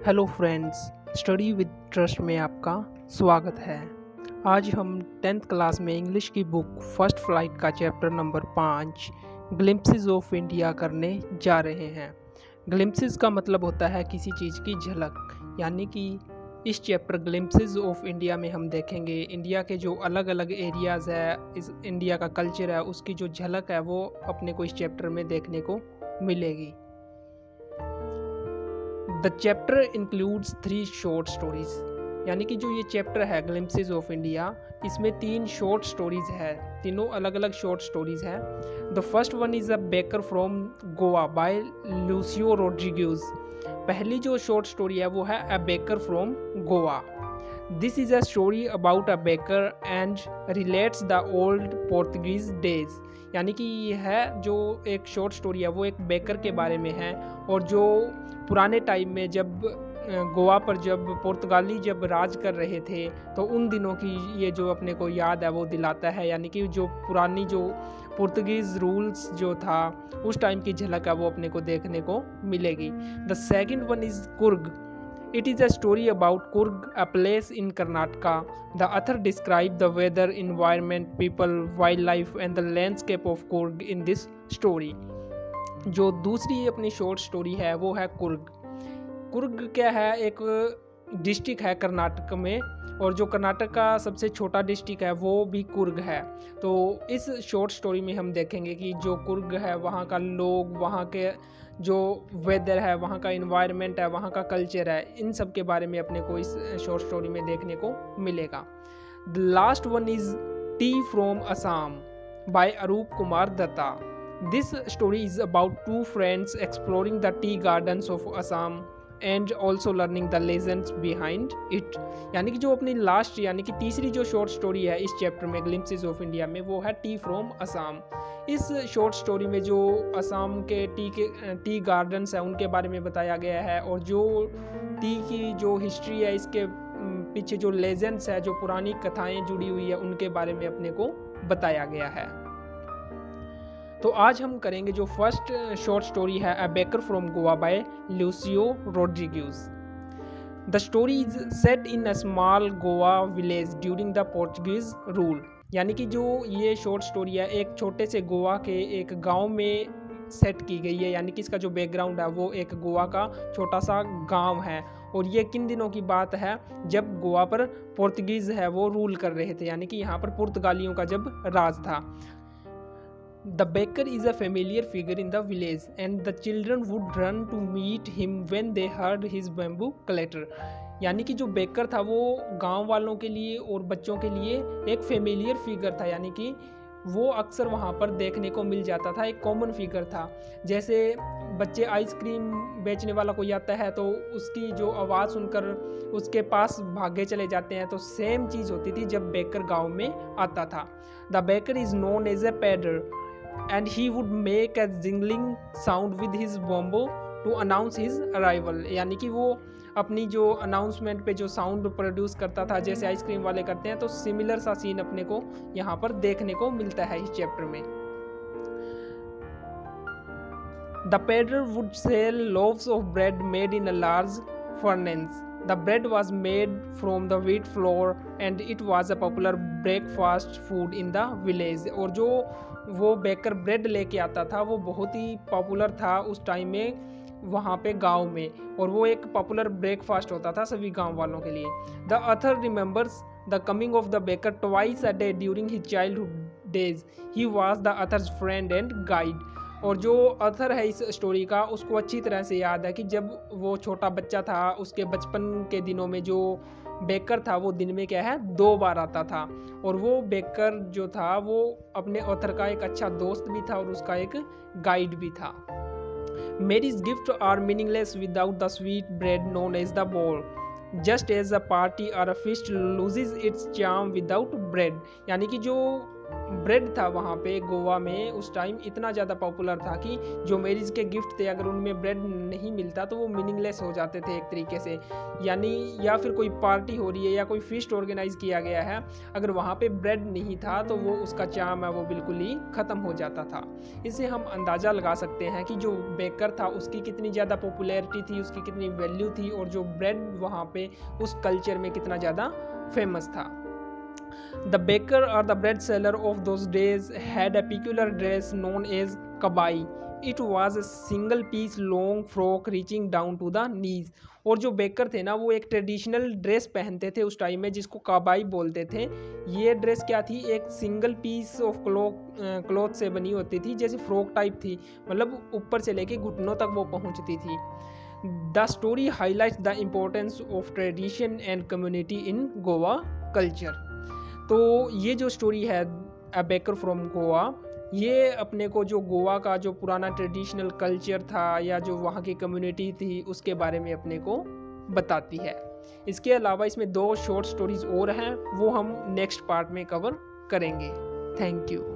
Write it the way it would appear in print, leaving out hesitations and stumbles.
Hello friends, study with trust में आपका स्वागत है। आज हम 10th क्लास में इंग्लिश की बुक फर्स्ट फ्लाइट का chapter number 5 glimpses of India करने जा रहे हैं। ग्लिम्पसेस का मतलब होता है किसी चीज़ की झलक, यानी कि इस चैप्टर ग्लिम्पसेस ऑफ इंडिया में हम देखेंगे इंडिया के जो अलग अलग एरियाज़ है, इस इंडिया का कल्चर है, उसकी जो झलक है वो अपने को इस चैप्टर में देखने को मिलेगी। The chapter includes 3 short stories, यानी कि जो ये चैप्टर है ग्लिम्पसेस ऑफ इंडिया, इसमें 3 शॉर्ट स्टोरीज है, तीनों अलग अलग शॉर्ट स्टोरीज हैं। The first one is a baker from Goa by Lucio Rodrigues. पहली जो शॉर्ट स्टोरी है वो है a baker from Goa. This is a story about a baker and relates the old Portuguese days, यानी कि यह है जो एक शॉर्ट स्टोरी है वो एक बेकर के बारे में है, और जो पुराने टाइम में जब गोवा पर जब पुर्तगाली जब राज कर रहे थे तो उन दिनों की ये जो अपने को याद है वो दिलाता है, यानी कि जो पुरानी जो पुर्तगीज़ रूल्स जो था उस टाइम की झलक है वो अपने को देखने को मिलेगी। The second one is Coorg. It is a story about Coorg, a place in Karnataka. The author described the weather, environment, people, wildlife and the landscape of Coorg in this story. जो दूसरी अपनी शॉर्ट स्टोरी है वो है कुर्ग। कुर्ग क्या है, एक district है कर्नाटक में, और जो कर्नाटक का सबसे छोटा डिस्ट्रिक्ट है वो भी कुर्ग है। तो इस शॉर्ट स्टोरी में हम देखेंगे कि जो कुर्ग है वहाँ का लोग, वहाँ के जो वेदर है, वहाँ का इन्वायरमेंट है, वहाँ का कल्चर है, इन सब के बारे में अपने को इस शॉर्ट स्टोरी में देखने को मिलेगा। The last one is tea from Assam by Arup Kumar Datta. This story is about 2 friends exploring the tea gardens of Assam and also learning the legends behind it. यानी कि जो अपनी लास्ट यानी कि तीसरी जो शॉर्ट स्टोरी है इस चैप्टर में ग्लिम्पसेस ऑफ इंडिया में वो है टी फ्रॉम असम। इस शॉर्ट स्टोरी में जो असम के टी गार्डन्स है उनके बारे में बताया गया है, और जो टी की जो हिस्ट्री है इसके पीछे जो लेजेंड्स है, जो पुरानी कथाएं जुड़ी हुई है, उनके बारे में अपने को बताया गया है। तो आज हम करेंगे जो फर्स्ट शॉर्ट स्टोरी है a baker from Goa by Lucio Rodrigues. The story is set in a small Goa village during the Portuguese rule. यानी कि जो ये शॉर्ट स्टोरी है एक छोटे से गोवा के एक गांव में सेट की गई है, यानी कि इसका जो बैकग्राउंड है वो एक गोवा का छोटा सा गांव है, और ये किन दिनों की बात है जब गोवा पर पोर्तुगीज़ है वो रूल कर रहे थे, यानी कि यहाँ पर पुर्तगालियों का जब राज था। The baker is a familiar figure in the village, and the children would run to meet him when they heard his bamboo clatter. यानी कि जो बेकर था वो गांव वालों के लिए और बच्चों के लिए एक फेमिलियर फिगर था, यानी कि वो अक्सर वहाँ पर देखने को मिल जाता था, एक कॉमन फिगर था। जैसे बच्चे आइसक्रीम बेचने वाला कोई आता है तो उसकी जो आवाज़ सुनकर उसके पास भागे चले जाते हैं, तो सेम चीज़ होती थी जब बेकर गांव में आता था। The baker is known as a पैडर and he would make a jingling sound with his bombo to announce his arrival। यानी कि वो अपनी जो अनाउंसमेंट पे जो साउंड प्रोड्यूस करता था जैसे आइसक्रीम वाले करते हैं, तो सिमिलर सा सीन अपने को यहाँ पर देखने को मिलता है इस चैप्टर में। The peddler would sell loaves of bread made in a large furnace. The bread was made from the wheat flour and it was a popular breakfast food in the village। और जो वो baker bread लेके आता था वो बहुत ही popular था उस टाइम में वहाँ पे गांव में, और वो एक पॉपुलर ब्रेकफास्ट होता था सभी गांव वालों के लिए। The author remembers the coming of the baker twice a day during his childhood days. He was the author's friend and guide. और जो ऑथर है इस स्टोरी का उसको अच्छी तरह से याद है कि जब वो छोटा बच्चा था उसके बचपन के दिनों में जो बेकर था वो दिन में क्या है 2 बार आता था, और वो बेकर जो था वो अपने ऑथर का एक अच्छा दोस्त भी था और उसका एक गाइड भी था। Mary's gifts are meaningless without the sweet bread known as the bowl, just as a party or a feast loses its charm without bread। यानी कि जो ब्रेड था वहाँ पे गोवा में उस टाइम इतना ज़्यादा पॉपुलर था कि जो मैरिज के गिफ्ट थे अगर उनमें ब्रेड नहीं मिलता तो वो मीनिंगलेस हो जाते थे एक तरीके से। यानी या फिर कोई पार्टी हो रही है या कोई फीस्ट ऑर्गेनाइज किया गया है, अगर वहाँ पे ब्रेड नहीं था तो वो उसका चार्म है वो बिल्कुल ही ख़त्म हो जाता था। इससे हम अंदाज़ा लगा सकते हैं कि जो बेकर था उसकी कितनी ज़्यादा पॉपुलैरिटी थी, उसकी कितनी वैल्यू थी, और जो ब्रेड वहाँ पे उस कल्चर में कितना ज़्यादा फेमस था। The baker or the bread seller of those days had a peculiar dress known as kabai. It was a single piece long frock reaching down to the knees. और जो baker थे ना वो एक ट्रेडिशनल ड्रेस पहनते थे उस time में जिसको काबाई बोलते थे। ये ड्रेस क्या थी, एक सिंगल पीस ऑफ क्लॉथ से बनी होती थी, जैसे फ्रॉक टाइप थी, मतलब ऊपर से लेके घुटनों तक वो पहुंचती थी। The story highlights the importance of tradition and community in Goa culture. तो ये जो स्टोरी है अ बेकर फ्रॉम गोवा, ये अपने को जो गोवा का जो पुराना ट्रेडिशनल कल्चर था या जो वहाँ की कम्युनिटी थी उसके बारे में अपने को बताती है। इसके अलावा इसमें 2 शॉर्ट स्टोरीज और हैं, वो हम नेक्स्ट पार्ट में कवर करेंगे। Thank you.